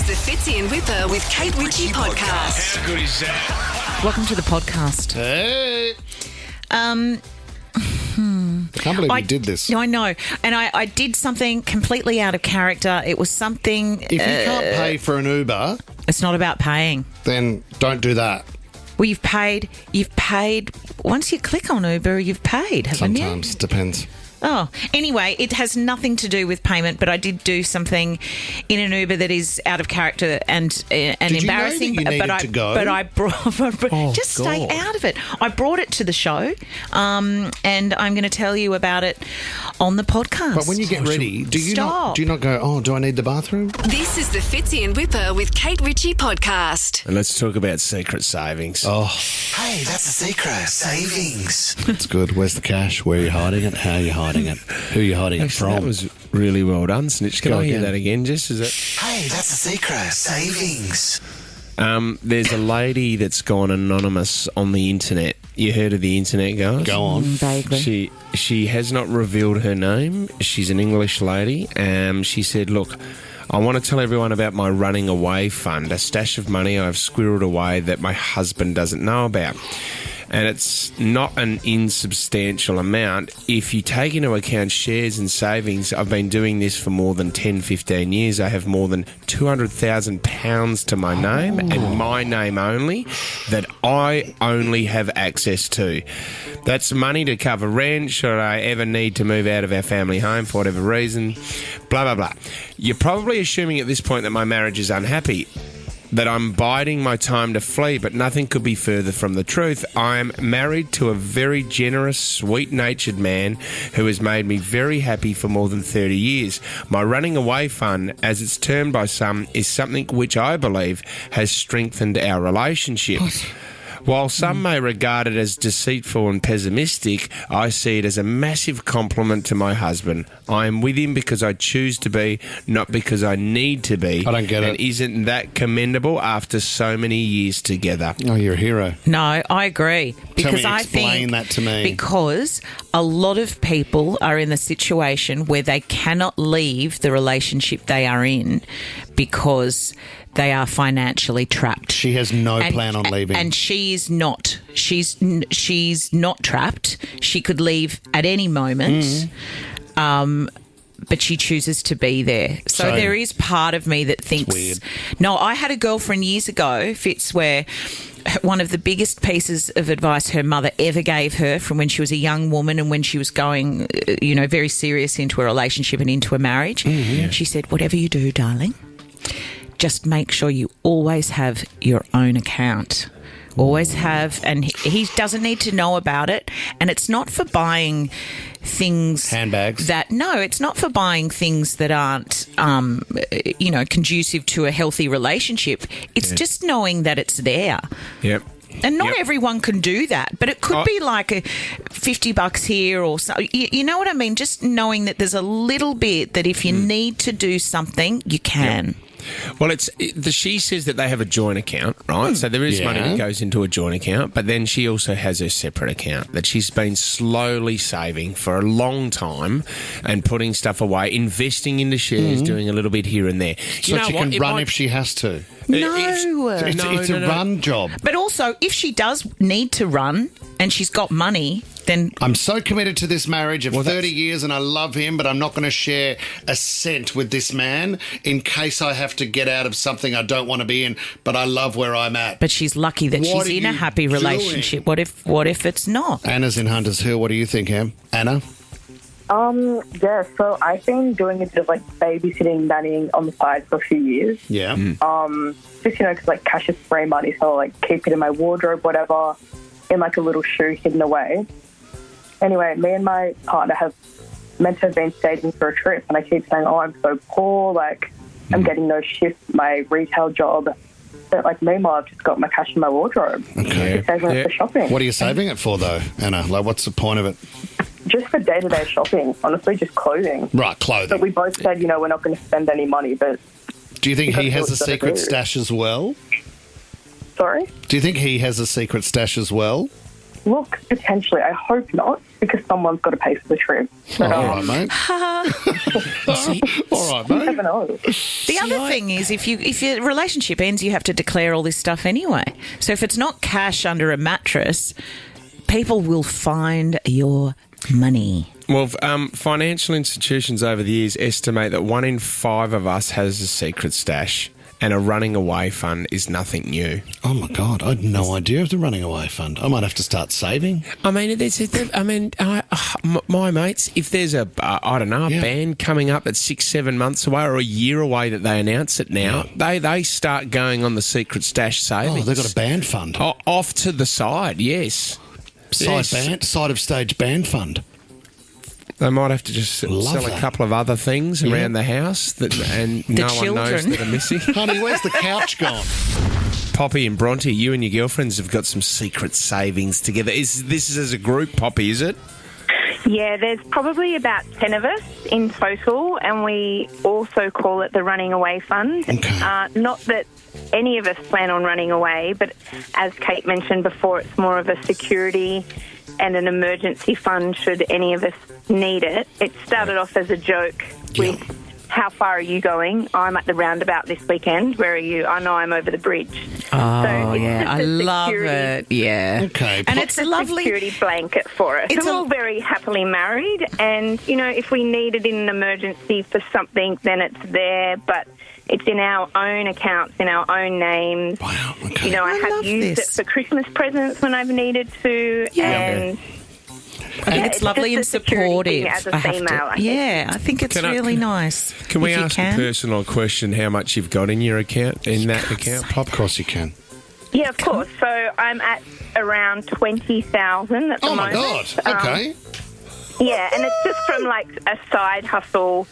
is the Fitzy and Whipper with Kate Ritchie podcast. How good is that? Welcome to the podcast. Hey. I can't believe you did this. I know. And I did something completely out of character. It was something... If you can't pay for an Uber, It's not about paying. then don't do that. Well, you've paid. Once you click on Uber, you've paid, haven't Sometimes. you? Depends. Oh, anyway, it has nothing to do with payment, but I did do something in an Uber that is out of character and Did embarrassing. You know that you needed to go? But I brought just stay God. out of it. I brought it to the show, and I'm going to tell you about it on the podcast. But when you get ready, do you Stop. not go, oh, do I need the bathroom? This is the Fitzy and Whipper with Kate Ritchie podcast. And let's talk about secret savings. Oh, Hey, that's a secret. Savings. that's good. Where's the cash? Where are you hiding it? How are you hiding it? Who are you hiding it Actually, from? that was really well done, Snitch. Can Go I hear again. that again, Jess? Is that... Hey, that's a secret. Savings. There's a lady that's gone anonymous on the internet. You heard of the internet, guys? Go on. Vaguely. She has not revealed her name. She's an English lady. She said, look, I want to tell everyone about my running away fund, a stash of money I've squirreled away that my husband doesn't know about. And it's not an insubstantial amount. If you take into account shares and savings, I've been doing this for more than 10, 15 years. I have more than £200,000 to my name and my name only that I only have access to. That's money to cover rent should I ever need to move out of our family home for whatever reason, blah, blah, blah. You're probably assuming at this point that my marriage is unhappy, that I'm biding my time to flee, but nothing could be further from the truth. I'm married to a very generous, sweet-natured man who has made me very happy for more than 30 years. My running away fund, as it's termed by some, is something which I believe has strengthened our relationship. While some may regard it as deceitful and pessimistic, I see it as a massive compliment to my husband. I am with him because I choose to be, not because I need to be. I don't get and it. Isn't that commendable after so many years together? Oh, you're a hero. No, I agree. Because I explain think that to me. Because a lot of people are in the situation where they cannot leave the relationship they are in because they are financially trapped. She has no plan on leaving. And she's not. She's not trapped. She could leave at any moment. But she chooses to be there. So there is part of me that thinks... weird. No, I had a girlfriend years ago, Fitz, where one of the biggest pieces of advice her mother ever gave her from when she was a young woman and when she was going, very serious into a relationship and into a marriage, she said, whatever you do, darling, just make sure you always have your own account. Always have, and he doesn't need to know about it. And it's not for buying things... Handbags. It's not for buying things that aren't, conducive to a healthy relationship. It's just knowing that it's there. Yep. And not everyone can do that, but it could be like a $50 here or so. You know what I mean? Just knowing that there's a little bit that if you need to do something, you can. Well, she says that they have a joint account, right? So there is money that goes into a joint account, but then she also has her separate account that she's been slowly saving for a long time and putting stuff away, investing into shares, doing a little bit here and there. So she can run if she has to. It's a run job. But also, if she does need to run and she's got money, then... I'm so committed to this marriage of 30 years and I love him, but I'm not going to share a cent with this man in case I have to get out of something I don't want to be in, but I love where I'm at. But she's lucky that What she's are in a you happy doing? relationship. What if it's not? Anna's in Hunters Hill. What do you think, Em? Anna? So I've been doing a bit of babysitting, nannying on the side for a few years. Yeah. Just, because cash is free money, so I'll keep it in my wardrobe, whatever, in a little shoe hidden away. Anyway, me and my partner have meant to have been staging for a trip, and I keep saying, oh, I'm so poor, I'm getting no shifts, my retail job. But meanwhile, I've just got my cash in my wardrobe. Okay. Just saving it for shopping. What are you saving it for, though, Anna? What's the point of it? Just for day-to-day shopping, honestly, just clothing. Right, clothing. But we both said, we're not going to spend any money, but... Do you think he has a Because secret it's stash as well? Sorry? Do you think he has a secret stash as well? Look, potentially. I hope not, because someone's got to pay for the trip. But, All right, mate. All right, you mate. never know. The other thing is, if your relationship ends, you have to declare all this stuff anyway. So if it's not cash under a mattress, people will find your money. Well, financial institutions over the years estimate that 1 in 5 of us has a secret stash, and a running away fund is nothing new. Oh, my God. I had no idea of the running away fund. I might have to start saving. I mean, my mates, if there's a band coming up that's 6-7 months away or a year away that they announce it now, they start going on the secret stash savings. Oh, they've got a band fund. Off to the side, yes. Side of stage band fund. They might have to just sell a couple of other things around the house and no one knows that are missing. Honey, where's the couch gone? Poppy and Bronte, you and your girlfriends have got some secret savings together. This is as a group, Poppy, is it? Yeah, there's probably about 10 of us in total, and we also call it the Running Away Fund. Okay. Not that any of us plan on running away, but as Kate mentioned before, it's more of a security and an emergency fund should any of us need it. It started off as a joke with, how far are you going? I'm at the roundabout this weekend. Where are you? I know I'm over the bridge. Oh, yeah. I love it. Yeah. Okay. And it's a lovely. security blanket for us. We're all very happily married, and, if we need it in an emergency for something, then it's there, but it's in our own accounts, in our own names. Wow, okay. I have used it for Christmas presents when I've needed to, and I think it's lovely and just a security supportive. thing as a female, I think. I think it's really nice. Can we if you ask a personal question? How much you've got in your account, Pop? Of course you can. Yeah, of course. So I'm at around 20,000 at the moment. Oh, my God. Okay. Yeah, and it's just from, a side hustle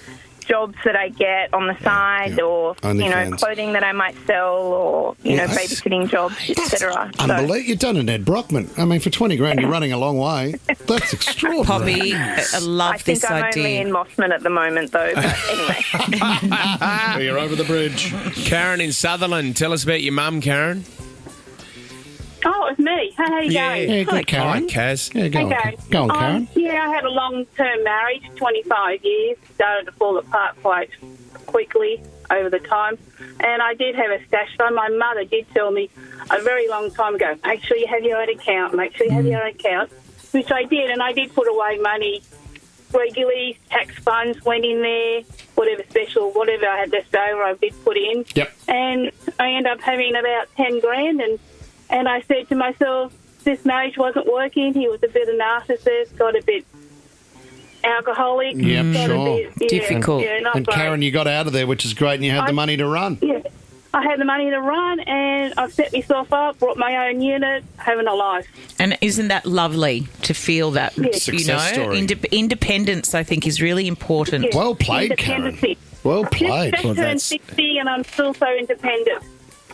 jobs that I get on the side or, clothing that I might sell or, babysitting jobs, etc. Unbelievable. You've done an Ed Brockman. I mean, for 20 grand, you're running a long way. That's extraordinary. Poppy, I love this idea. I think I'm only in Mossman at the moment, though, but anyway. You're over the bridge. Karen in Sutherland, tell us about your mum, Karen. Oh, it's me. How you going? Yeah, good, Karen. Hi, Kaz. Yeah, go on, Karen. I had a long-term marriage, 25 years. Started to fall apart quite quickly over the time. And I did have a stash fund. My mother did tell me a very long time ago, make sure you have your own account, which I did. And I did put away money regularly. Tax funds went in there, whatever I had left over, I did put in. Yep. And I ended up having about 10 grand and I said to myself, this marriage wasn't working. He was a bit of a narcissist, got a bit alcoholic. Yep, sure. Difficult. And Karen, you got out of there, which is great, and you had the money to run. Yeah. I had the money to run, and I've set myself up, brought my own unit, having a life. And isn't that lovely to feel that, Success story. Independence, I think, is really important. Yeah. Well played, Karen. Well played. Just turned 60, and I'm still so independent.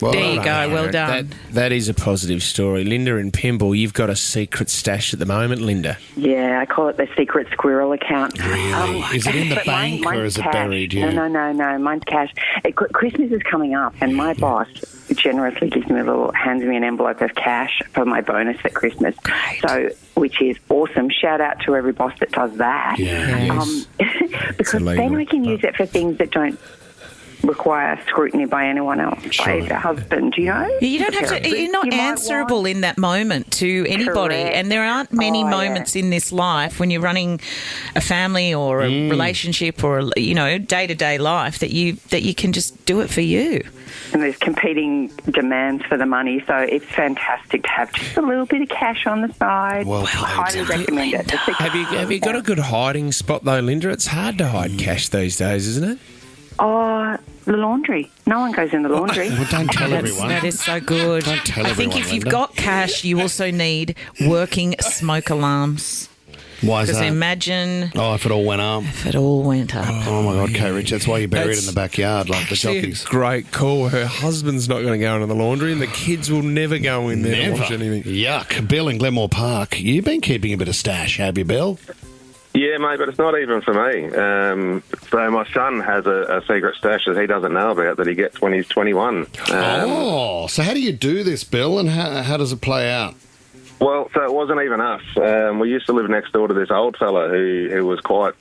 Well There you done, go, Karen. well done. That is a positive story. Linda in Pymble, you've got a secret stash at the moment, Linda. Yeah, I call it the secret squirrel account. Really? Is it in the but bank or mine's is it cash. buried? Yeah. No. Mine's cash. Christmas is coming up, and my boss generously hands me an envelope of cash for my bonus at Christmas. So, which is awesome. Shout out to every boss that does that. Yeah. Because then I can use it for things that don't require scrutiny by anyone else, by the husband, You don't have to. You're not answerable in that moment to anybody, Correct. and there aren't many moments in this life when you're running a family or a relationship or day-to-day life that you can just do it for you. And there's competing demands for the money, so it's fantastic to have just a little bit of cash on the side. Well, I highly recommend it. Have you got a good hiding spot though, Linda? It's hard to hide cash these days, isn't it? Oh, the laundry. No one goes in the laundry. Well, don't tell everyone. That is so good. Don't tell I think everyone, if you've Linda. got cash, you also need working smoke alarms. Why is Because that? imagine If it all went up. if it all went up. Oh, my God, Kate Rich, that's why you bury it in the backyard like the Actually, jockeys. a great call. Her husband's not going to go into the laundry and the kids will never go in there to wash anything. Yuck. Bill in Glenmore Park, you've been keeping a bit of stash, have you, Bill? Yeah, mate, but it's not even for me. So my son has a secret stash that he doesn't know about that he gets when he's 21. So how do you do this, Bill, and how does it play out? Well, so it wasn't even us. We used to live next door to this old fella who was quite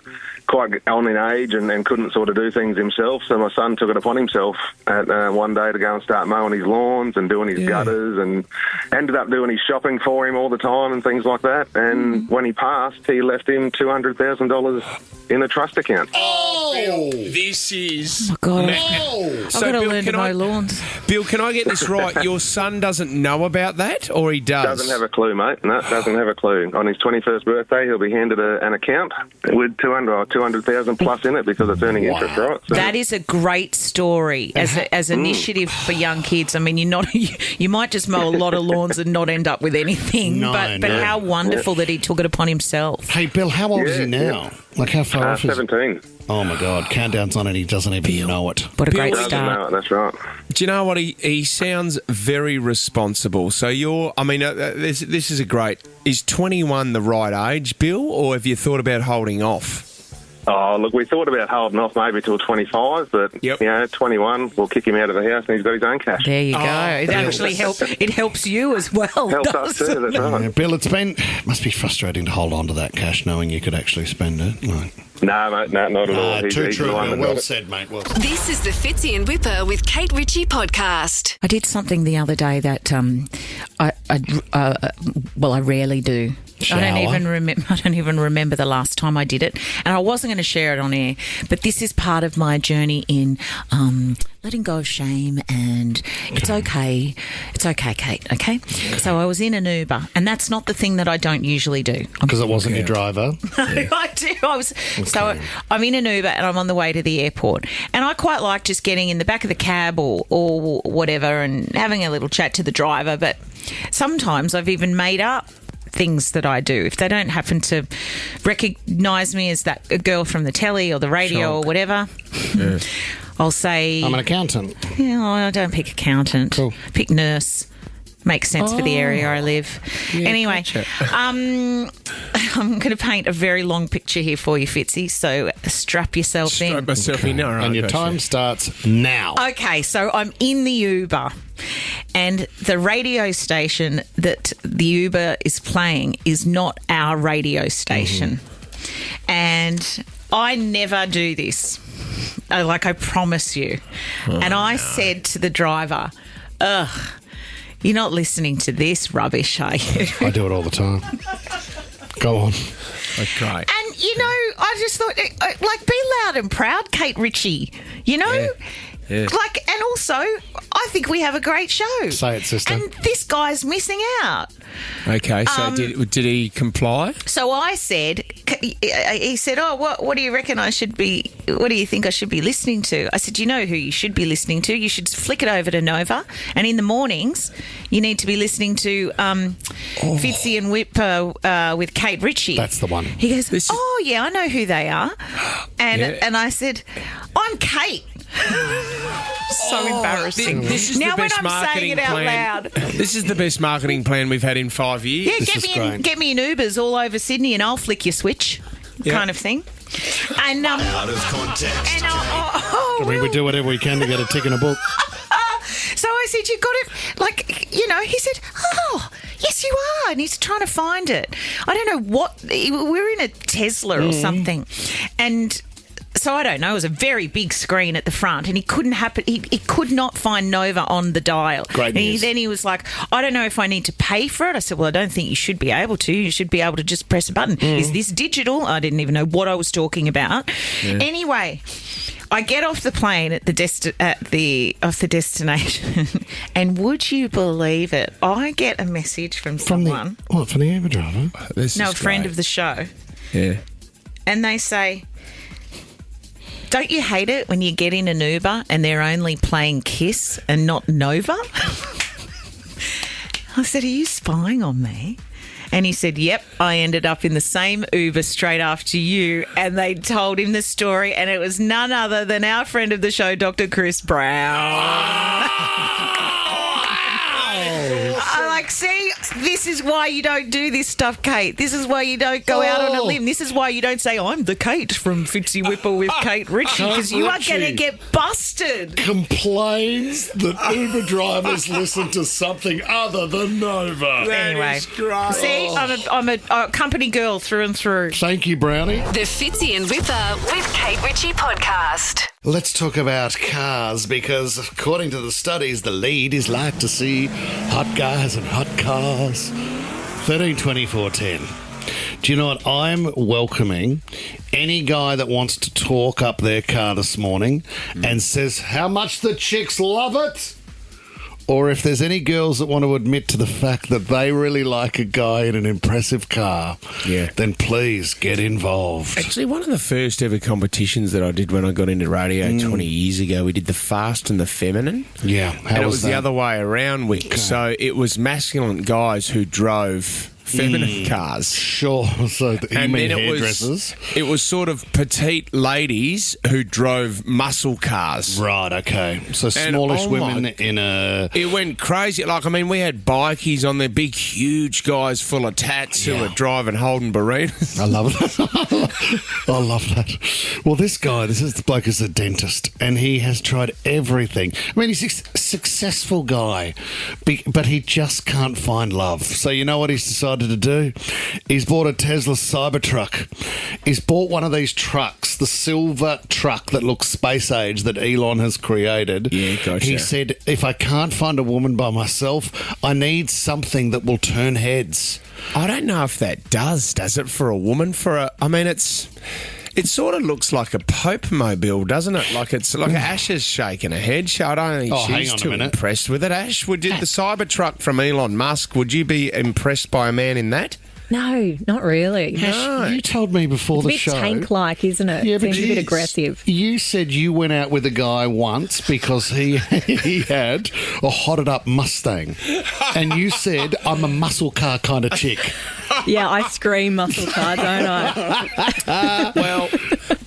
on in age and couldn't sort of do things himself. So my son took it upon himself one day to go and start mowing his lawns and doing his gutters, and ended up doing his shopping for him all the time and things like that. And when he passed, he left him $200,000 in a trust account. Oh, this is... Oh, God. No. I've got to learn to mow lawns. Bill, can I get this right? Your son doesn't know about that, or he does? Doesn't have a clue, mate. No, doesn't have a clue. On his 21st birthday, he'll be handed an account with 200,000 plus in it because it's earning interest, right? So. That is a great story as initiative for young kids. I mean, you might just mow a lot of lawns and not end up with anything. But how wonderful that he took it upon himself. Hey, Bill, how old is he now? Like, how far off is 17. Oh, my God. Countdown's on it. He doesn't even know it. What a great Doesn't know start. it, that's right. Do you know what? He sounds very responsible. So this is a great... Is 21 the right age, Bill, or have you thought about holding off? Oh, look, we thought about holding off maybe till 25, but, 21, we'll kick him out of the house and he's got his own cash. There you go. It actually helps you as well, Helps us too, that's right. Yeah, Bill, must be frustrating to hold on to that cash knowing you could actually spend it. Like, No, mate, no, not at all. He's too the true. one that Well got it. said, mate. Well said. This is the Fitzy and Whipper with Kate Ritchie podcast. I did something the other day that I rarely do. Shower? I don't even remember the last time I did it, and I wasn't going to share it on air. But this is part of my journey in letting go of shame, and it's okay, Kate. Okay. So I was in an Uber, and that's not the thing that I don't usually do. Because it wasn't your driver. No, I do. So I'm in an Uber and I'm on the way to the airport, and I quite like just getting in the back of the cab or whatever and having a little chat to the driver. But sometimes I've even made up things that I do if they don't happen to recognise me as that girl from the telly or the radio or whatever. Yeah. I'll say I'm an accountant. Yeah, I don't pick accountant. Cool. Pick nurse. Makes sense for the area I live. Yeah, anyway, gotcha. I'm going to paint a very long picture here for you, Fitzy, so strap yourself in. Strap myself in. All right, And your time starts now. Okay, so I'm in the Uber, and the radio station that the Uber is playing is not our radio station. And I never do this. I promise you. And I said to the driver, ugh, you're not listening to this rubbish, are you? I do it all the time. Go on. Okay. And, I just thought, be loud and proud, Kate Ritchie. Yeah. And also, I think we have a great show. Say it, sister. And this guy's missing out. Okay, so did he comply? So I said, he said, oh, what do you reckon I should be, what do you think I should be listening to? I said, you know who you should be listening to? You should flick it over to Nova. And in the mornings, you need to be listening to Fitzy and Whipper with Kate Ritchie. That's the one. He goes, oh, yeah, I know who they are. And I said, I'm Kate. So embarrassing. This is now the best when I'm saying marketing it out plan. loud. This is the best marketing plan we've had in 5 years. Yeah, get me in Ubers all over Sydney and I'll flick your switch, kind of thing. And Out of context. and we do whatever we can to get a tick in a book. So I said, you got it, he said, oh, yes, you are. And he's trying to find it. I don't know what, we're in a Tesla or something. And so I don't know. It was a very big screen at the front, and he could not find Nova on the dial. Great news. Then he was like, I don't know if I need to pay for it. I said, well, I don't think you should be able to. You should be able to just press a button. Is this digital? I didn't even know what I was talking about. Yeah. Anyway, I get off the plane at the destination, and would you believe it? I get a message from someone. From the Uber driver? A friend of the show. Yeah. And they say, don't you hate it when you get in an Uber and they're only playing Kiss and not Nova? I said, are you spying on me? And he said, yep, I ended up in the same Uber straight after you. And they told him the story, and it was none other than our friend of the show, Dr. Chris Brown. I see, This is why you don't do this stuff, Kate. This is why you don't go out on a limb. This is why you don't say, I'm the Kate from Fitzy Whipper with Kate Ritchie, because you are going to get busted. Complains that Uber drivers listen to something other than Nova. Anyway, see, I'm a company girl through and through. Thank you, Brownie. The Fitzy and Whipper with Kate Ritchie podcast. Let's talk about cars, because according to the studies, the ladies like to see hot guys and hot cars. 13, 24, 10. Do you know what? I'm welcoming any guy that wants to talk up their car this morning and says how much the chicks love it. Or if there's any girls that want to admit to the fact that they really like a guy in an impressive car, then please get involved. Actually, one of the first ever competitions that I did when I got into radio 20 years ago, we did the Fast and the Feminine. Yeah. And it was the other way around, Wick. Okay. So it was masculine guys who drove feminine cars. Sure. So you mean hairdressers? It was sort of petite ladies who drove muscle cars. Right, okay. So smallish women in a... It went crazy. Like, I mean, we had bikies on there, big, huge guys full of tats who were driving Holden Barinas. I love that. I love that. Well, this is the bloke is a dentist, and he has tried everything. I mean, he's a successful guy, but he just can't find love. So you know what he's decided to do? He's bought a Tesla Cybertruck. He's bought one of these trucks, the silver truck that looks space age that Elon has created. Yeah, gotcha. He said, if I can't find a woman by myself, I need something that will turn heads. I don't know if that does it for a woman? It sort of looks like a Pope mobile, doesn't it? Like it's like Ash is shaking her head. I don't think she's too impressed with it. Ash, did the Cybertruck from Elon Musk, would you be impressed by a man in that? No, not really. No. You told me before the show. It's a bit tank-like, isn't it? Yeah, Seems a bit aggressive. You said you went out with a guy once because he had a hotted-up Mustang. And you said, I'm a muscle car kind of chick. Yeah, I scream muscle car, don't I? Well,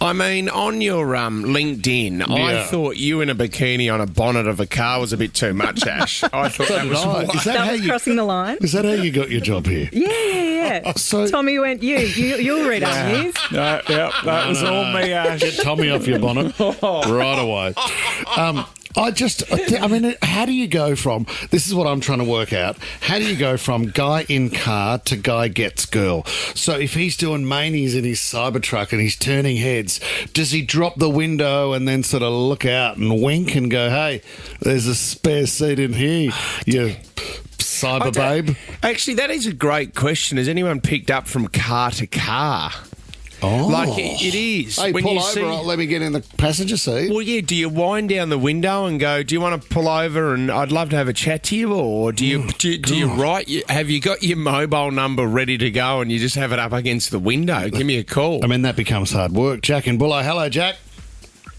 I mean, on your LinkedIn, I thought you in a bikini on a bonnet of a car was a bit too much, Ash. I thought that was that was crossing the line. Is that how you got your job here? Yeah. So, Tommy went, you'll read our news. That was all me, Ash. Get Tommy off your bonnet right away. I mean, how do you go from, this is what I'm trying to work out, how do you go from guy in car to guy gets girl? So if he's doing manies in his Cybertruck and he's turning heads, does he drop the window and then sort of look out and wink and go, hey, there's a spare seat in here, you cyber babe? Actually, that is a great question. Has anyone picked up from car to car? Oh. Like it is. Hey, when pull you over, let me get in the passenger seat. Well, yeah, do you wind down the window and go, do you want to pull over and I'd love to have a chat to you? Or do you write, have you got your mobile number ready to go and you just have it up against the window? Give me a call. I mean, that becomes hard work. Jack in Bullo. Hello, Jack.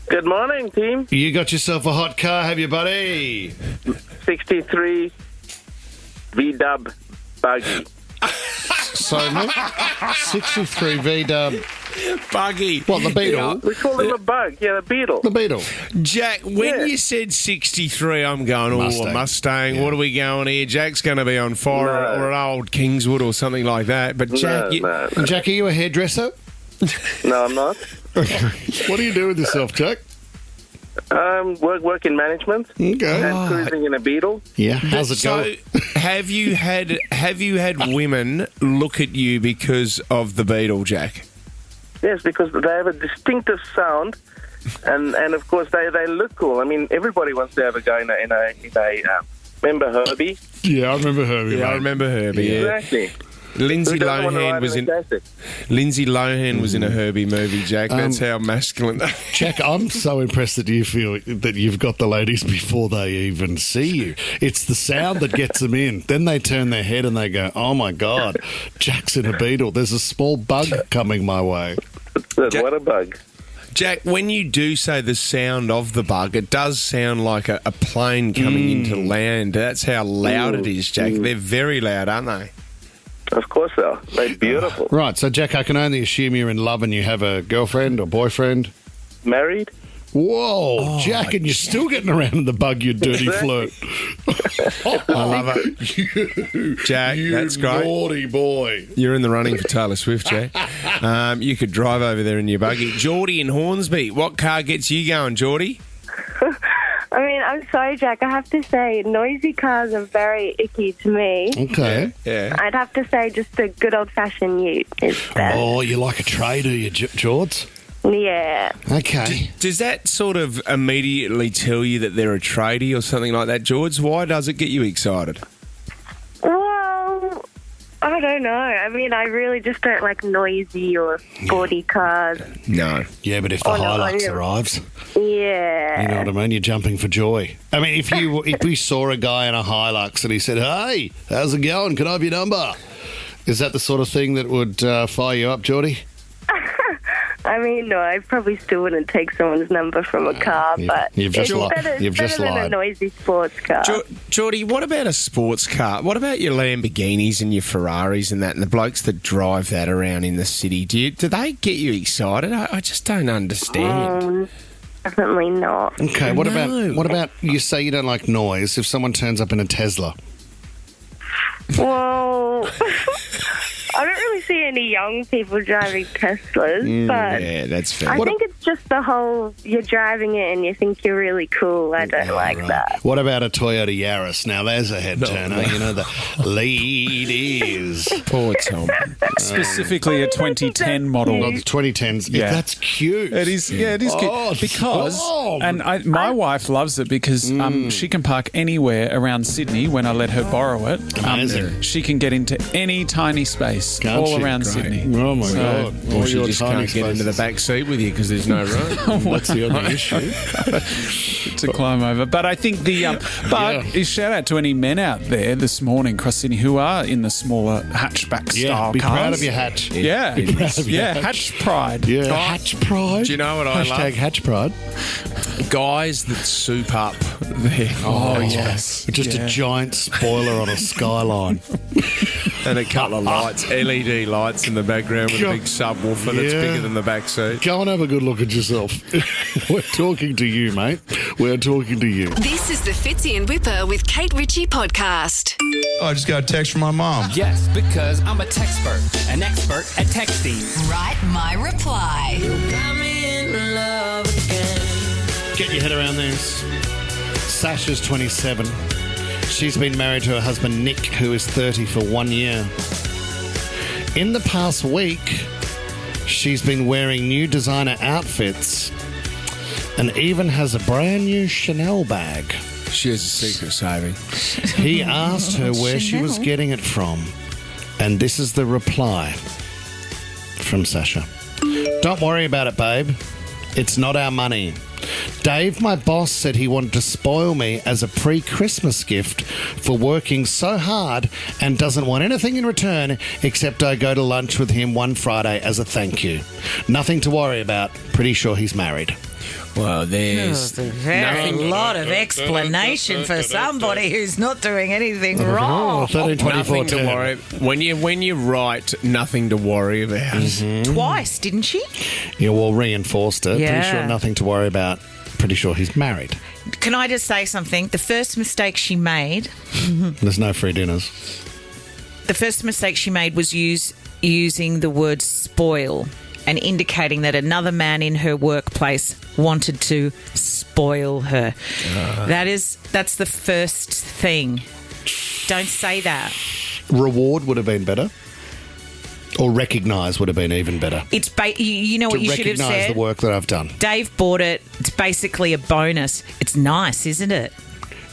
Good morning, team. You got yourself a hot car, have you, buddy? 63 V-dub buggy. So, mate, 63 V-dub buggy. What, the Beetle? Yeah, we call him a bug. Yeah, the Beetle. The Beetle. Jack, when you said 63, I'm going, a Mustang. Yeah. What are we going here? Jack's going to be on fire or an old Kingswood or something like that. But Jack, Jack, are you a hairdresser? No, I'm not. What do you do with yourself, Jack? Work in management. Okay. And cruising in a Beetle. Yeah. How's it going? have you had women look at you because of the Beetle, Jack? Yes, because they have a distinctive sound, and of course they look cool. I mean, everybody wants to have a go in a remember Herbie? Yeah, I remember Herbie. Yeah, I remember Herbie. Yeah. Exactly. Lindsay Lohan was in a Herbie movie, Jack. That's how masculine. Jack, I'm so impressed that you feel that you've got the ladies before they even see you. It's the sound that gets them in. Then they turn their head and they go, "Oh my God, Jack's in a Beetle. There's a small bug coming my way." What a bug. Jack, when you do say the sound of the bug, it does sound like a plane coming into land. That's how loud it is, Jack. They're very loud, aren't they? Of course they are. They're beautiful. Right, so Jack, I can only assume you're in love and you have a girlfriend or boyfriend. Married? Whoa, Jack, and you're still getting around in the bug, you dirty flirt. I love it. Jack, that's great. Naughty boy. You're in the running for Taylor Swift, Jack. You could drive over there in your buggy. Geordie in Hornsby, what car gets you going, Geordie? I mean, I'm sorry, Jack. I have to say, noisy cars are very icky to me. Okay. Yeah. I'd have to say just a good old-fashioned ute is best. Oh, you like a tray, do you, George? Yeah. Okay. Does that sort of immediately tell you that they're a tradie or something like that, George? Why does it get you excited? Well, I don't know. I mean, I really just don't like noisy or sporty cars. No. Yeah, but if the Hilux arrives, Yeah. you know what I mean? You're jumping for joy. I mean, if we saw a guy in a Hilux and he said, "Hey, how's it going? Can I have your number?" Is that the sort of thing that would fire you up, Geordie? I mean, no, I probably still wouldn't take someone's number from a car, but you've just it's lied. better, You've just than a lied. noisy sports car. Geordie, what about a sports car? What about your Lamborghinis and your Ferraris and that, and the blokes that drive that around in the city? Do they get you excited? I just don't understand. Definitely not. Okay, what about you say you don't like noise if someone turns up in a Tesla? Well, I don't really see any young people driving Teslas, but yeah, that's fair. I think it's just the whole you're driving it and you think you're really cool. I don't like that. What about a Toyota Yaris? Now, there's a head turner. You know, the ladies. Poor Tom. Specifically a 2010 model. Well, the 2010s. Yeah. That's cute. It is, yeah, it is cute. Because, my wife loves it because she can park anywhere around Sydney when I let her borrow it. Amazing. She can get into any tiny space Can't all she? around Great. Sydney. Oh, my God. Or she your just tiny can't get into the spaces. back seat with you because there's no room. That's the only issue. To climb over. But I think shout out to any men out there this morning across Sydney who are in the smaller hatchback style be cars. proud of your hatch. Yeah. Be proud of your hatch pride. Yeah, hatch pride. Do you know what I love? Hashtag hatch pride. Guys that soup up their yes. Just a giant spoiler on a skyline. and a couple of lights, LED lights in the background with a big subwoofer that's bigger than the back seat. Go and have a good look at yourself. We're talking to you, mate. We're talking to you. This is the Fitzy and Whipper with Kate Ritchie podcast. I just got a text from my mom. Yes, because I'm a textpert, an expert at texting. Write my reply. Get your head around this. Sasha's 27. She's been married to her husband Nick, who is 30 for 1 year. In the past week, she's been wearing new designer outfits and even has a brand new Chanel bag. She has a secret saving. He asked her where she was getting it from, and this is the reply from Sasha. Don't worry about it, babe. It's not our money. Dave, my boss, said he wanted to spoil me as a pre-Christmas gift for working so hard and doesn't want anything in return except I go to lunch with him one Friday as a thank you. Nothing to worry about. Pretty sure he's married. Well, there's a lot of explanation for somebody who's not doing anything wrong. 13, 24, nothing to 10. worry. When you write nothing to worry about. Twice, didn't she? Yeah, well, reinforced it. Yeah. Pretty sure nothing to worry about. Pretty sure he's married. Can I just say something? The first mistake she made... There's no free dinners. The first mistake she made was using the word spoil and indicating that another man in her workplace wanted to spoil her. That's the first thing. Don't say that. Reward would have been better. Or recognise would have been even better. It's you know what you should have said? To recognise the work that I've done. Dave bought it. It's basically a bonus. It's nice, isn't it?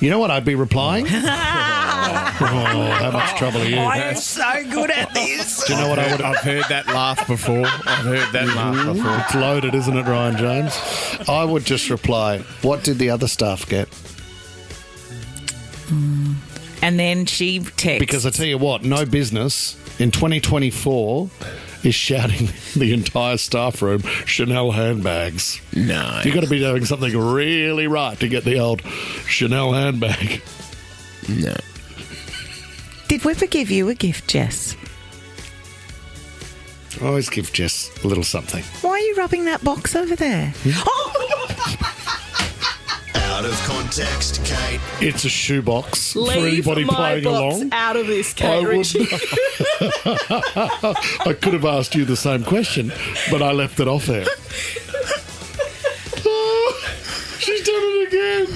You know what I'd be replying? How much trouble are you? I am so good at this. Do you know what I would have... I've heard that laugh before. It's loaded, isn't it, Ryan James? I would just reply, what did the other staff get? And then she texts. Because I tell you what, no business in 2024 is shouting the entire staff room Chanel handbags. No. You've got to be doing something really right to get the old Chanel handbag. No. Did Whipper give you a gift, Jess? I always give Jess a little something. Why are you rubbing that box over there? Oh! Out of context, Kate. It's a shoebox for Leave anybody my playing box along. out of this, I Kate Ritchie. I could have asked you the same question, but I left it off there. She's done it again.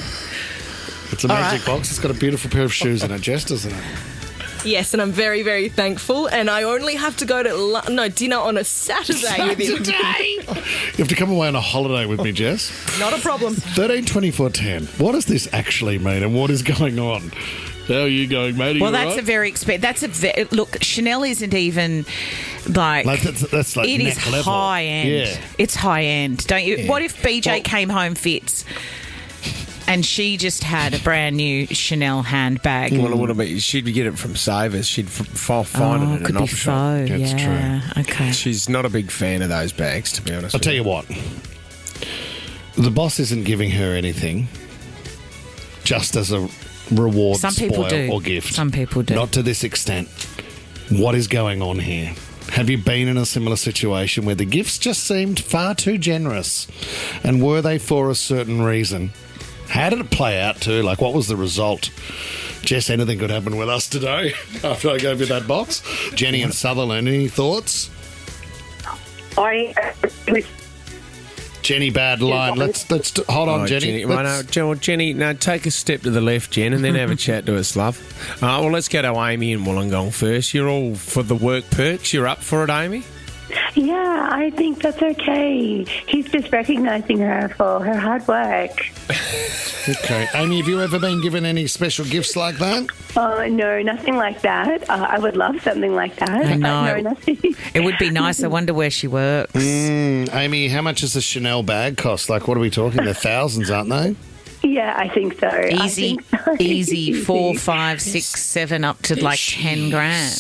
It's a magic box. It's got a beautiful pair of shoes in it, Jess, doesn't it? Yes, and I'm very, very thankful. And I only have to go to dinner on a Saturday with you. You have to come away on a holiday with me, Jess. Not a problem. 13 24 10. What does this actually mean and what is going on? How are you going, mate? Well, that's a very look, Chanel isn't even like that's like it neck is level. high end. Yeah. It's high end, don't you? Yeah. What if BJ came home Fitz and she just had a brand new Chanel handbag? Well, it wouldn't be. She'd get it from Savers. She'd find it at could an be op shop. faux. That's Yeah, okay. She's not a big fan of those bags, to be honest. I'll tell you what. The boss isn't giving her anything just as a reward, Some people spoil, do. or gift. Some people do. Not to this extent. What is going on here? Have you been in a similar situation where the gifts just seemed far too generous? And were they for a certain reason? How did it play out too? Like, what was the result? Jess, anything could happen with us today after I gave you that box. Jenny and Sutherland, any thoughts? Jenny, bad line. Let's hold on, Jenny. Jenny, no, take a step to the left, Jen, and then have a chat to us, love. Well, let's go to Amy in Wollongong first. You're all for the work perks. You're up for it, Amy? Yeah, I think that's okay. He's just recognising her for her hard work. Okay. Amy, have you ever been given any special gifts like that? Oh, no, nothing like that. I would love something like that. I know. No, nothing. It would be nice. I wonder where she works. Amy, how much does a Chanel bag cost? Like, what are we talking? They're thousands, aren't they? Yeah, I think so. Easy. 4, 5, 6, 7, up to like 10 grand.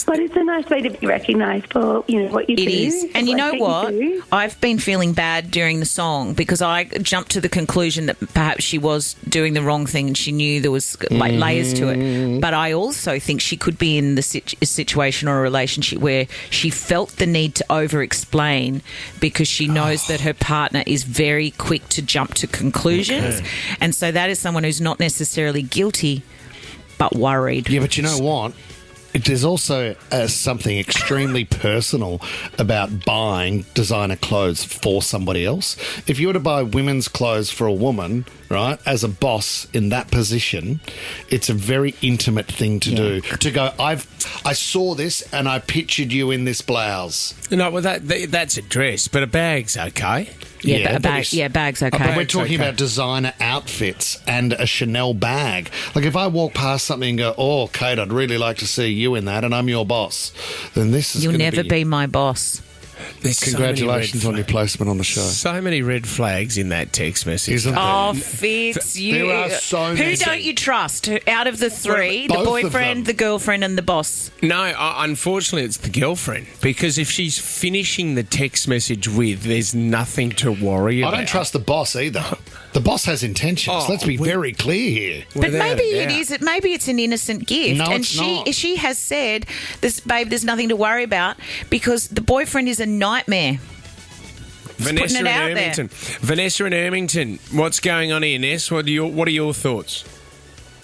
But it's a nice way to be recognised for, what you do. It is. And you know Like what? you do. I've been feeling bad during the song because I jumped to the conclusion that perhaps she was doing the wrong thing and she knew there was like layers to it. But I also think she could be in the situation or a relationship where she felt the need to over-explain because she knows that her partner is very quick to jump to conclusions. Okay. And so that is someone who's not necessarily guilty but worried. Yeah, but you know what? There's also something extremely personal about buying designer clothes for somebody else. If you were to buy women's clothes for a woman, right, as a boss in that position, it's a very intimate thing to do. To go, I saw this and I pictured you in this blouse. No, well, that's a dress, but a bag's okay. Bag's okay. But we're talking about designer outfits and a Chanel bag. Like, if I walk past something and go, oh, Kate, I'd really like to see you in that, and I'm your boss, then this is You'll gonna never be my boss. Congratulations on your placement on the show. So many red flags in that text message. Isn't there? Oh, Fitz, you. There are so many. Who don't you trust? Out of the three, Both the of boyfriend, them. the girlfriend, and the boss? No, unfortunately, it's the girlfriend. Because if she's finishing the text message with, there's nothing to worry about. I don't trust the boss either. The boss has intentions. Let's be very clear here. But maybe it is. Maybe it's an innocent gift. No, and it's not. she has said, "This babe, there's nothing to worry about," because the boyfriend is a nightmare. Vanessa putting it and out there. Ermington. Vanessa and Ermington, what's going on here, Ness? What are your thoughts?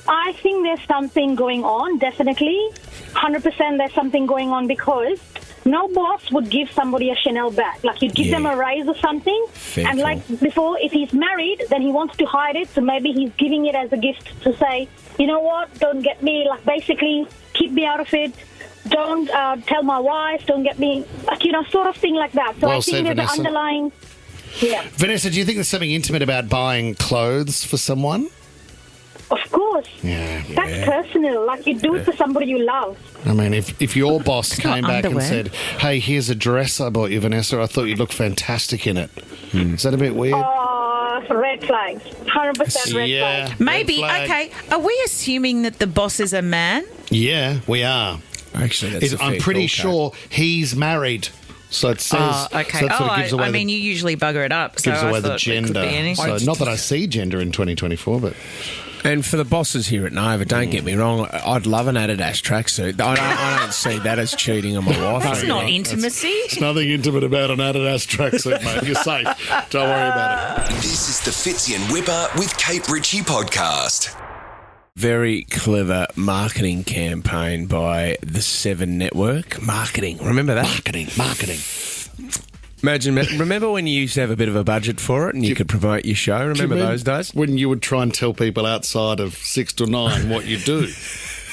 I think there's something going on, definitely. 100% there's something going on because no boss would give somebody a Chanel bag. Like, you'd give them a raise or something. Fair and like before, if he's married, then he wants to hide it. So maybe he's giving it as a gift to say, you know what, don't get me, like, basically keep me out of it. Don't tell my wife, don't get me, like, sort of thing like that. So Well I think said, there's Vanessa. an underlying... Yeah. Vanessa, do you think there's something intimate about buying clothes for someone? Of course. Yeah. That's personal. Like, you do it for somebody you love. I mean, if your boss came back underwear. and said, hey, here's a dress I bought you, Vanessa, I thought you'd look fantastic in it. Is that a bit weird? Oh, red flags. 100% red flags. Maybe. red flag. Okay. Are we assuming that the boss is a man? Yeah, we are. Actually, that's a fair I'm pretty call, sure he's married. So it says. okay. So it sort of gives away I mean, you usually bugger it up. So gives I away the thought it could gender. be anything. So not that I see gender in 2024, but. And for the bosses here at Nova, don't get me wrong, I'd love an Adidas tracksuit. I don't see that as cheating on my wife. It's not intimacy. There's nothing intimate about an Adidas tracksuit, mate. You're safe. Don't worry about it. This is the Fitzy and Whipper with Kate Ritchie podcast. Very clever marketing campaign by the Seven Network. Marketing. Remember that? Marketing. Remember when you used to have a bit of a budget for it and you could promote your show? Remember those days? When you would try and tell people outside of 6 to 9 what you do?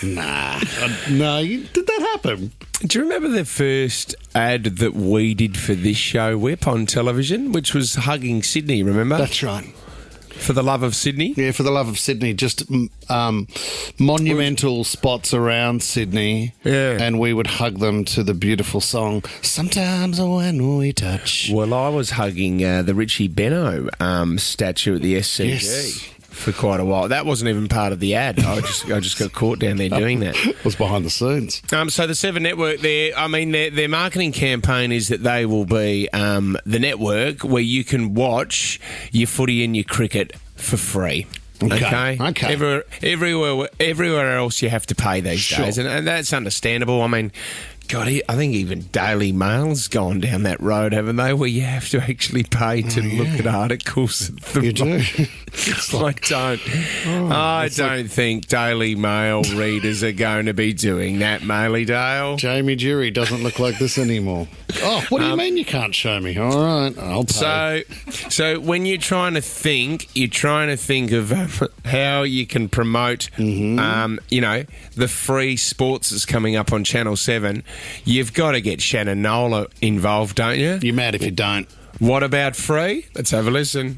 Nah. Did that happen? Do you remember the first ad that we did for this show, Whip, on television, which was Hugging Sydney, remember? That's right. For the love of Sydney? Yeah, for the love of Sydney. Just monumental spots around Sydney. Yeah. And we would hug them to the beautiful song, Sometimes When We Touch. Well, I was hugging the Richie Benno statue at the SCG. For quite a while. That wasn't even part of the ad. I just got caught down there doing that. It was behind the scenes. So the Seven Network, their marketing campaign is that they will be the network where you can watch your footy and your cricket for free. Okay. Everywhere else you have to pay these days, and that's understandable. I mean, God, I think even Daily Mail's gone down that road, haven't they? Where you have to actually pay to look at articles. You do. I don't think Daily Mail readers are going to be doing that, Mailey Dale. Jamie Jury doesn't look like this anymore. Oh, what do you mean you can't show me? All right, I'll pay. So when you're trying to think of how you can promote, the free sports that's coming up on Channel 7. You've got to get Shannon Nola involved, don't you? You're mad if you don't. What about free? Let's have a listen.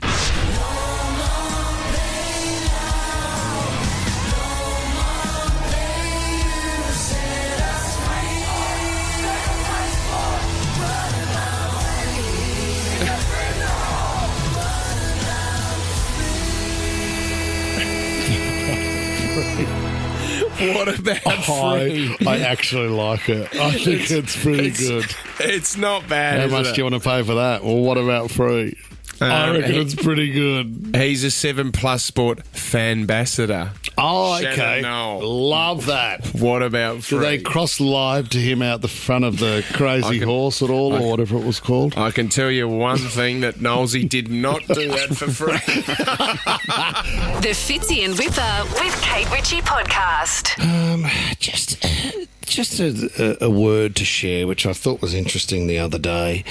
What about free? I actually like it. I think it's pretty good. It's not bad. How much do you want to pay for that? Well, what about free? I reckon it's pretty good. He's a 7+ Sport fan ambassador. Oh, okay. Love that. What about free? Do they cross live to him out the front of the Crazy Horse at all, or whatever it was called? I can tell you one thing, that Knowlesy did not do that for free. The Fitzy and Whipper with Kate Ritchie podcast. Just a word to share, which I thought was interesting the other day.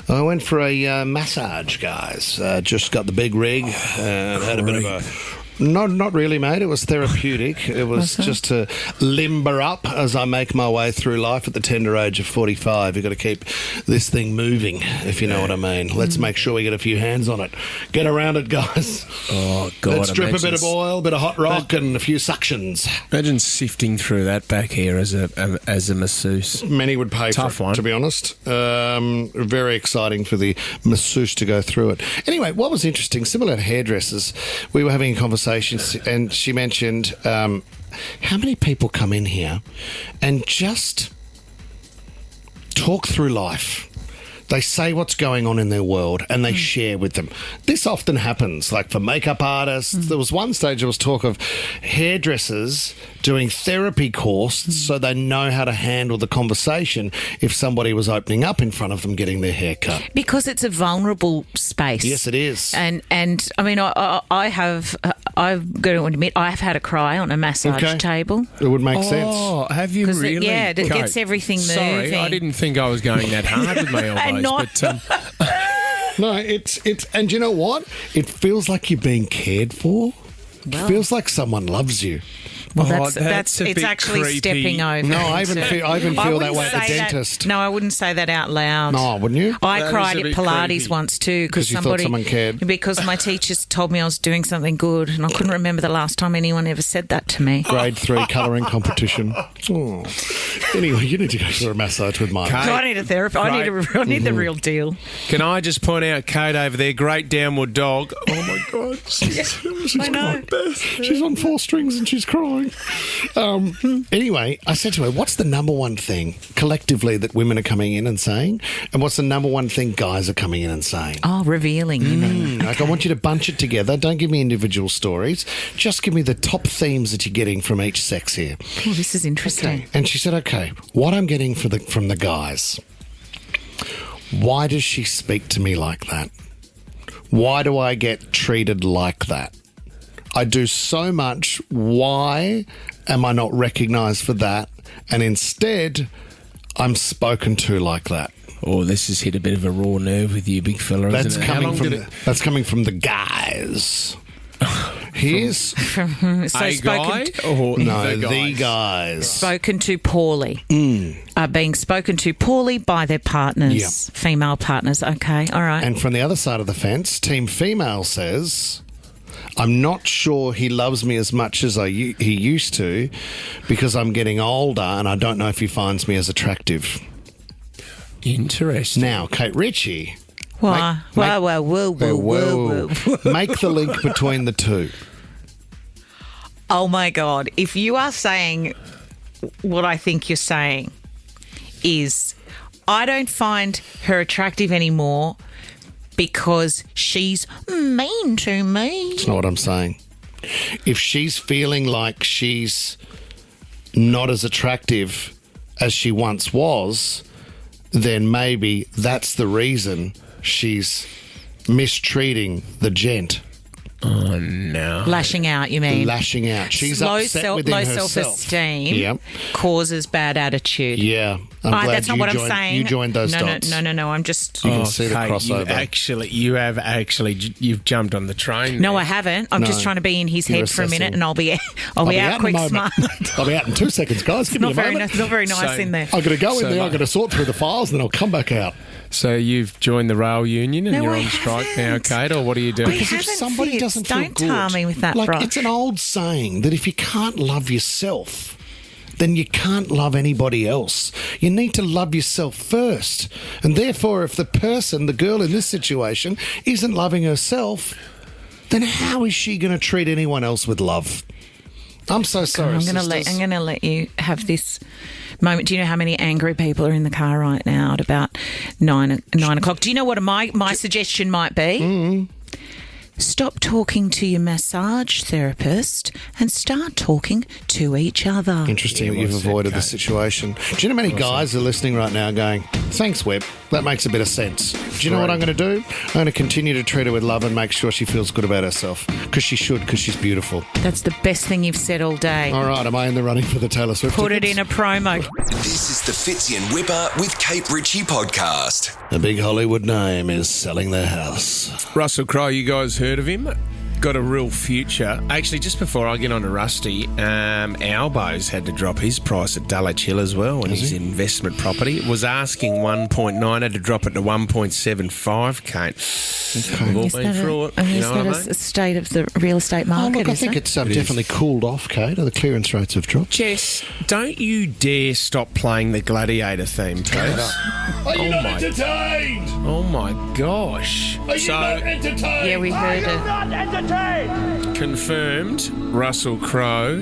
I went for a massage, guys. Just got the big rig and had a bit of a... Not really, mate. It was therapeutic. It was just to limber up as I make my way through life at the tender age of 45. You've got to keep this thing moving, if you know what I mean. Let's make sure we get a few hands on it. Get around it, guys. Oh, God. Let's drip a bit of oil, a bit of hot rock, and a few suctions. Imagine sifting through that back here as a masseuse. Many would pay for it, to be honest. Very exciting for the masseuse to go through it. Anyway, what was interesting, similar to hairdressers, we were having a conversation and she mentioned how many people come in here and just talk through life. They say what's going on in their world and they share with them. This often happens, like for makeup artists. There was one stage there was talk of hairdressers doing therapy courses so they know how to handle the conversation if somebody was opening up in front of them getting their hair cut. Because it's a vulnerable space. Yes, it is. And I mean, I've got to admit, I have had a cry on a massage table. It would make sense. Oh, have you really? It gets everything moving. Sorry, I didn't think I was going that hard with my elbows. No, it's and you know what? It feels like you're being cared for. It feels like someone loves you. Well, that's it's actually creepy. Stepping over. No, I even feel that way at the dentist. No, I wouldn't say that out loud. No, wouldn't you? I cried at Pilates creepy. once too because you thought someone cared. Because my teachers told me I was doing something good, and I couldn't remember the last time anyone ever said that to me. Grade 3 colouring competition. Oh. Anyway, you need to go for a massage with Mike. I need a therapist. I need the real deal. Can I just point out Kate over there, great downward dog. Oh my God, she's crying. She's on 4 strings and she's crying. Anyway, I said to her, what's the number one thing collectively that women are coming in and saying? And what's the number one thing guys are coming in and saying? Oh, revealing, you mean? Like, I want you to bunch it together. Don't give me individual stories. Just give me the top themes that you're getting from each sex here. Oh, this is interesting. Okay. And she said, okay, what I'm getting from the guys, why does she speak to me like that? Why do I get treated like that? I do so much. Why am I not recognised for that? And instead, I'm spoken to like that. Oh, this has hit a bit of a raw nerve with you, big fella, That's isn't it? That's coming from the guys. Here's a guy or the guys. Spoken to poorly. Are being spoken to poorly by their partners, female partners. Okay, all right. And from the other side of the fence, Team Female says, I'm not sure he loves me as much as he used to because I'm getting older and I don't know if he finds me as attractive. Interesting. Now, Kate Ritchie... Whoa. Make the link between the two. Oh, my God. If you are saying what I think you're saying is I don't find her attractive anymore because she's mean to me. That's not what I'm saying. If she's feeling like she's not as attractive as she once was, then maybe that's the reason she's mistreating the gent. Oh, no. Lashing out, you mean? Lashing out. She's upset within low herself. self-esteem causes bad attitude. Yeah. I'm glad that's not what I'm saying. You joined those dots. No. I'm just... You can see the crossover. You've jumped on the train. No, I haven't. I'm just trying to be in his head for a minute and I'll be out quick smart. I'll be out in 2 seconds, guys. Give me a moment. Not very nice in there. I've got to go in there. I've got to sort through the files and then I'll come back out. So you've joined the rail union and you're I on strike now, Kate, or what are you doing? Because if somebody doesn't feel good... Don't tar me with that, like, Brock. it's an old saying that if you can't love yourself, then you can't love anybody else. You need to love yourself first. And therefore, if the girl in this situation, isn't loving herself, then how is she going to treat anyone else with love? I'm so sorry, I'm going to let you have this moment. Do you know how many angry people are in the car right now at about 9 o'clock? Do you know what my suggestion might be? Stop talking to your massage therapist and start talking to each other. Interesting that you've avoided the situation. Do you know how many guys are listening right now going, thanks, Webb, that makes a bit of sense. Do you know what I'm going to do? I'm going to continue to treat her with love and make sure she feels good about herself. Because she should, because she's beautiful. That's the best thing you've said all day. All right, am I in the running for the Taylor Swift Put tickets? it in a promo. This is the Fitzy and Whipper with Kate Ritchie podcast. A big Hollywood name is selling their house. Russell Crowe, you guys heard of him? Got a real future. Actually, just before I get on to Rusty, Albo's had to drop his price at Dulwich Hill as well on his investment property. Was asking 1.9, had to drop it to 1.75, Kate. We've all been through it. Is that a state of the real estate market? I think it's definitely cooled off, Kate. The clearance rates have dropped. Jess, don't you dare stop playing the Gladiator theme, Kate. Are you not entertained? Oh, my gosh. Are you not entertained? Yeah, we heard it. Not entertained? Confirmed, Russell Crowe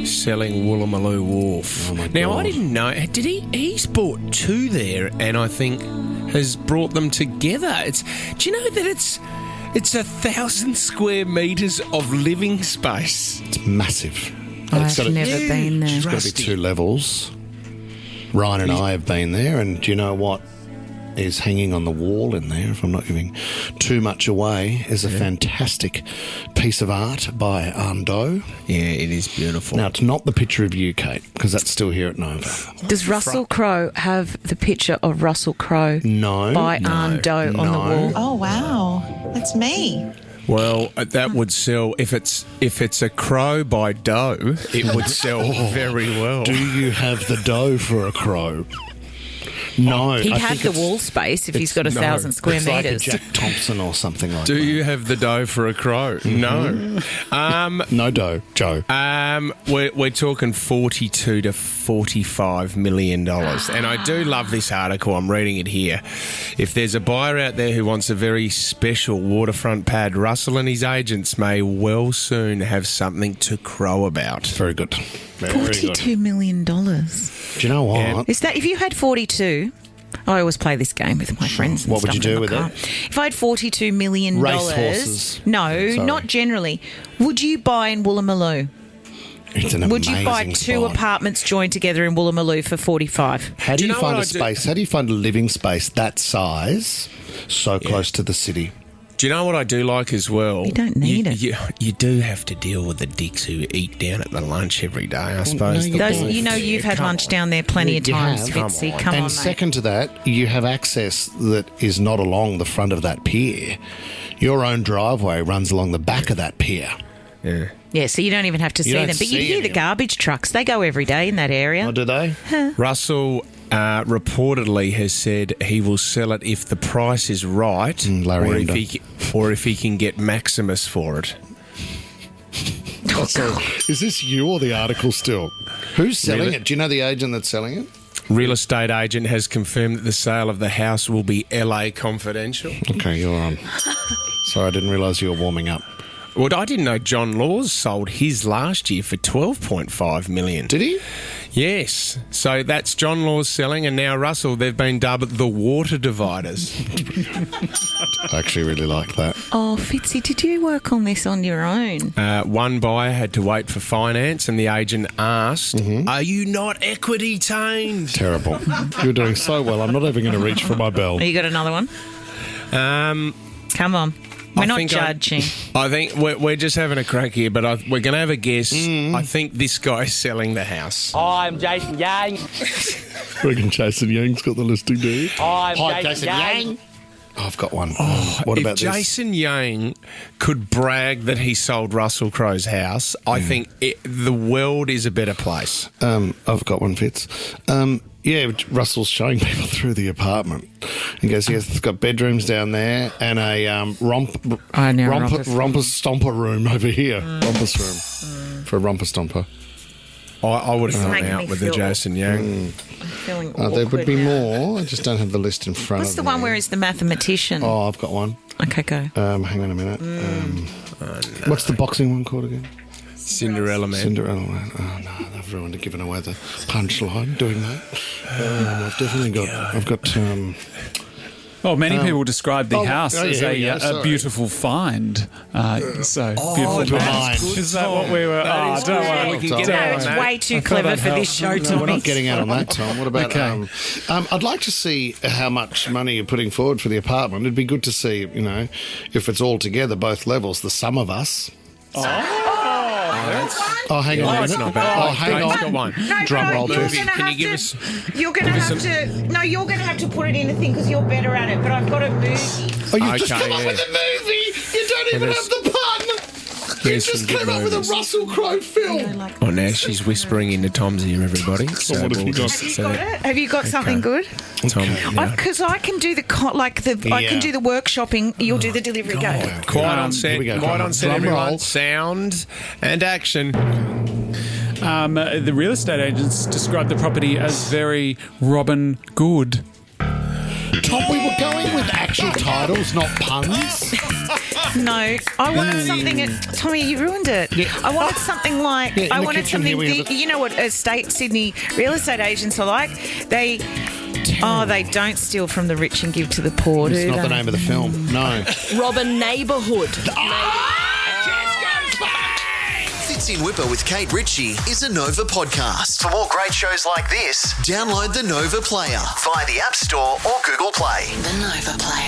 selling Woolloomooloo Wharf. Oh my now, God. I didn't know. Did he? He's bought 2 there, and I think has brought them together. Do you know that it's 1,000 square metres of living space? It's massive. I've never been there. It's got to be 2 levels. Ryan and I have been there, and do you know what is hanging on the wall in there, if I'm not giving too much away, is a fantastic piece of art by Albo. Yeah, it is beautiful. Now, it's not the picture of you, Kate, because that's still here at Nova. Does Russell Crowe have the picture of Russell Crowe by Albo on the wall? Oh, wow. That's me. Well, that would sell if it's a crow by dough. It would sell very well. Do you have the dough for a crow? No. He'd I have think the wall space if he's got 1,000 square it's like a metres. Jack Thompson or something like Do that. you have the dough for a crow? No. No dough, Joe. We're talking $42 to $45 million. And I do love this article. I'm reading it here. If there's a buyer out there who wants a very special waterfront pad, Russell and his agents may well soon have something to crow about. Very good. Very good. $42 million. Do you know what? Yeah. Is that if you had 42? I always play this game with my friends. And What would stuff you in do my with car. it? If I had $42 million, Racehorses. no, Sorry. not generally. Would you buy in Woolloomooloo? It's an Would you buy amazing two spot. apartments joined together in Woolloomooloo for 45? How do you know find what a I do? space? How do you find a living space that size so close to the city? Do you know what I do like as well? You don't need it. You do have to deal with the dicks who eat down at the lunch every day, I suppose. you Those, don't. you've had Come lunch on. down there plenty of You times, have. Fitzy. Come Come And on, mate. second to that, you have access that is not along the front of that pier. Your own driveway runs along the back of that pier. Yeah. Yeah, so you don't even have to You see don't them. But you see hear any the of them. garbage trucks. They go every day in that area. Oh, do they? Russell reportedly has said he will sell it if the price is right, Larry or Ender. if he can get Maximus for it. So, is this you or the article still? Who's selling Really? it? Do you know the agent that's selling it? Real estate agent has confirmed that the sale of the house will be LA confidential. Okay, you're on. Sorry, I didn't realise you were warming up. Well, I didn't know John Laws sold his last year for $12.5 million. Did he? Yes. So that's John Laws selling, and now Russell, they've been dubbed the water dividers. I actually really like that. Oh, Fitzy, did you work on this on your own? One buyer had to wait for finance, and the agent asked, "Are you not equity tamed?" Terrible. You're doing so well. I'm not even going to reach for my bell. You got another one? Come on. We're not judging. I think we're just having a crack here, but we're going to have a guess. I think this guy's selling the house. I'm Jason Yang. Reckon Jason Young's got the listing, do you? I'm Hi, Jason Yang. Oh, I've got one. What about if Jason Yang could brag that he sold Russell Crowe's house, I think the world is a better place. I've got one, Fitz. Yeah, Russell's showing people through the apartment. He goes, yes, it's got bedrooms down there and a romper stomper room over here. Rompus room for a romper stomper. I would have gone making out me with the feel Jason Yang. I'm feeling There would awkward be now. more. I just don't have the list in front What's of the me. one where he's the mathematician? Oh, I've got one. Okay, go. Hang on a minute. What's the boxing one called again? Cinderella Man. Cinderella Man. Oh no, they've ruined it, given away the punchline doing that. I've definitely got. I've got. Well, many people describe the house as here we go, a sorry. beautiful find. Beautiful to find. mind. Is that what we were? That is don't good. worry. We can Don't get out worry. on It's that. way too I thought clever that for this show, helped. Tommy. We're not getting out on that, Tom. What about? Okay. I'd like to see how much money you're putting forward for the apartment. It'd be good to see, if it's all together, both levels, the sum of us. Oh, hang on a That's minute. not bad. Oh, hang Craig's on. got one. Drum roll, you're please. gonna Can you have give to- us? You're going to give us have to. No, you're going to have to put it in the thing because you're better at it. But I've got a movie. Oh, you've just Okay, come up yeah. with a movie. You don't even Well, have the pun. You There's just some good came up with a movies. Russell Crowe film. Oh, now she's whispering into Tom's ear, everybody. So what have we'll you got? just Have you say- got it? Have you got something good? Tom, yeah. Because I can do the I can do the workshopping. You'll do the delivery. Go. Quiet on Here set. we go. Quiet on set, Drum everyone. roll. Sound and action. The real estate agents described the property as very Robin Good. Tom, we were going with actual titles, not puns. No, I wanted something. Tommy, you ruined it. I wanted something like. Yeah, in I the wanted kitchen here something. we have You know what Sydney real estate agents are like? They don't steal from the rich and give to the poor. It's do not the they? name of the film. No. Robin Neighbourhood. Fits in Whipper with Kate Ritchie is a Nova podcast. For more great shows like this, download the Nova Player via the App Store or Google Play. The Nova Player.